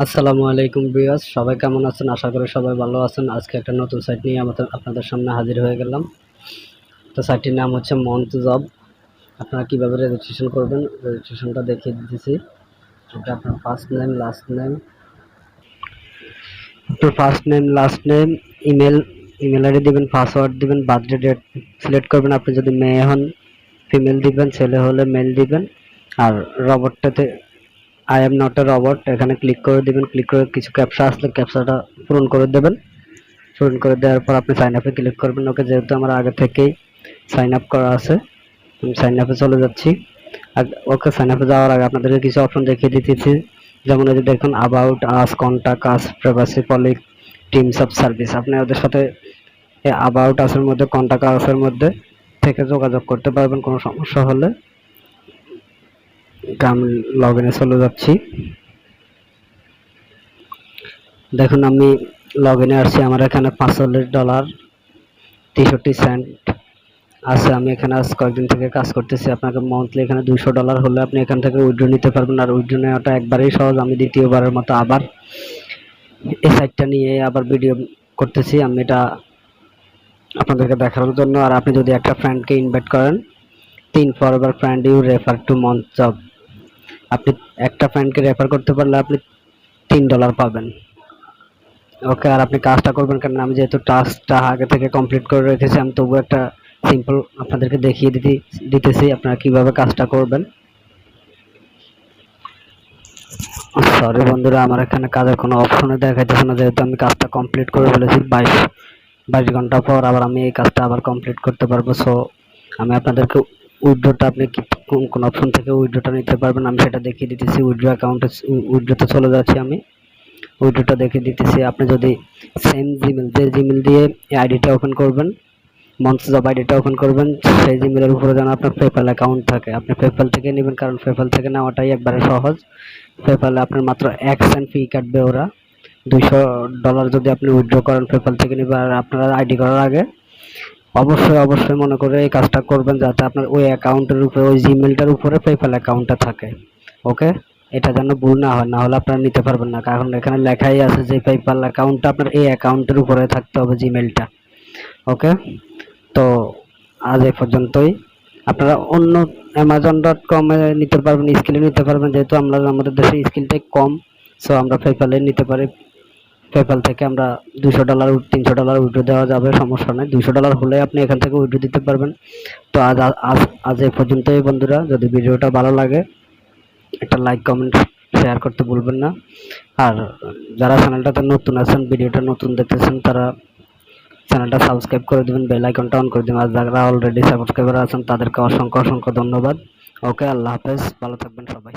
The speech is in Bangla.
আসসালামু আলাইকুম ভিউয়ার্স, সবাই কেমন আছেন? আশা করি সবাই ভালো আছেন। আজকে একটা নতুন সাইট নিয়ে আপনাদের সামনে হাজির হয়ে গেলাম। তো সাইটটির নাম হচ্ছে মন্থজব। আপনারা কিভাবে রেজিস্ট্রেশন করবেন রেজিস্ট্রেশনটা দেখিয়ে দিতেছি। এটা আপনার first name last name, email ID দিবেন, পাসওয়ার্ড দিবেন, বার্থডে ডেট সিলেক্ট করবেন। আপনি যদি মেয়ে হন ফিমেল দিবেন, ছেলে হলে মেল দিবেন। আর রবটটাতে I am not a robot এখানে ক্লিক করে দিবেন। ক্লিক করে কিছু ক্যাপচা আসলে ক্যাপচাটা পূরণ করে দেবেন। পূরণ করে দেওয়ার পর আপনি সাইন আপে ক্লিক করবেন। ওকে, যেহেতু আমার আগে থেকেই সাইন আপ করা আছে আমি সাইন আপে চলে যাচ্ছি। আর ওকে, সাইন আপে যাওয়ার আগে আপনাদেরকে কিছু অপশন দেখিয়ে দিতেছি। যেমন এই যে দেখুন, about us, contact us, privacy policy, teams of service. আপনি ওদের সাথে অ্যাবাউট আসের মধ্যে, কন্টাক্ট আসের মধ্যে থেকে যোগাযোগ করতে পারবেন কোনো সমস্যা হলে। আমি লগ ইনে চলে যাচ্ছি। দেখুন আমি লগ ইনে আসছি। আমার এখানে $45.63 আছে। আমি এখানে আজ কয়েকদিন থেকে কাজ করতেছি। আপনাকে মান্থলি এখানে $200 হলে আপনি এখান থেকে উইথড্র নিতে পারবেন। আর উইথড্র নেওয়াটা একবারেই সহজ। আমি দ্বিতীয়বারের মতো আবার এই সাইটটা নিয়ে আবার ভিডিও করতেছি। আমি এটা আপনাদেরকে দেখানোর জন্য। আর আপনি যদি একটা ফ্রেন্ডকে ইনভাইট করেন, 3 forever friend you refer to মন্থজব, আপনি একটা ফ্রেন্ডকে রেফার করতে পারলে আপনি $3 পাবেন। ওকে, আর আপনি কাজটা করবেন কেন? আমি যেহেতু টাস্কটা আগে থেকে কমপ্লিট করে রেখেছি, আমি তবু একটা সিম্পল আপনাদেরকে দেখিয়ে দিতেছি আপনারা কিভাবে কাজটা করবেন। সরি বন্ধুরা, আমার এখানে কাজের কোনো অপশনে দেখাইতেছে না, যেহেতু আমি কাজটা কমপ্লিট করে ফেলেছি। 22 ঘন্টা পর আবার আমি এই কাজটা আবার কমপ্লিট করতে পারবো। সো আমি আপনাদেরকে উইথড্রটা আপনি কোন অপশন থেকে উইথড্রটা নিতে পারবেন আমি সেটা দেখিয়ে দিতেছি। উইথড্র অ্যাকাউন্টে উইথড্রতে চলে যাচ্ছি আমি। উইথড্রটা দেখিয়ে দিতেছি। আপনি যদি সেম জিমেল দিয়ে এই আইডিটা ওপেন করবেন, মন্থজব আইডিটা ওপেন করবেন, সেই জিমেলের উপরে যেন আপনার পেপ্যাল অ্যাকাউন্ট থাকে। আপনি পেপ্যাল থেকে নেবেন, কারণ পেপ্যাল থেকে নেওয়াটাই একবারে সহজ। পেপ্যালে আপনার মাত্র 1 সেন্ট ফি কাটবে ওরা। $200 যদি আপনি উইথড্র করেন পেপ্যাল থেকে নেবেন। আর আপনারা আইডি করার আগে অবশ্যই মনে করে এই কাজটা করবেন, যাতে আপনার ওই অ্যাকাউন্টের উপরে, ওই জিমেলটার উপরে পেপ্যাল অ্যাকাউন্টটা থাকে। ওকে, এটা যেন ভুল না হয়, না হলে আপনারা নিতে পারবেন না। কারণ এখানে লেখাই আছে যে পেপ্যাল অ্যাকাউন্টটা আপনার এই অ্যাকাউন্টের উপরে থাকতে হবে, জিমেলটা। ওকে, তো আজ এই পর্যন্তই। আপনারা অন্য amazon.com এ নিতে পারবেন, স্কিলে নিতে পারবেন। যেহেতু আমাদের দেশে স্কিলটাই কম, সো আমরা পেপ্যালে নিতে পারি। পেপ্যাল থেকে আমরা $200 $300 উইথড্র দেওয়া যাবে, সমস্যা নেই। $200 হলে আপনি এখান থেকে উইথড্র দিতে পারবেন। তো আজ এই পর্যন্তই বন্ধুরা। যদি ভিডিওটা ভালো লাগে একটা লাইক, কমেন্ট, শেয়ার করতে ভুলবেন না। আর যারা চ্যানেলটাতে নতুন আছেন, ভিডিওটা নতুন দেখতেছেন, তারা চ্যানেলটা সাবস্ক্রাইব করে দিবেন, বেল আইকনটা অন করে দিবেন। আর যারা অলরেডি সাবস্ক্রাইবার আছেন তাদেরকে অসংখ্য ধন্যবাদ। ওকে, আল্লাহ হাফেজ, ভালো থাকবেন সবাই।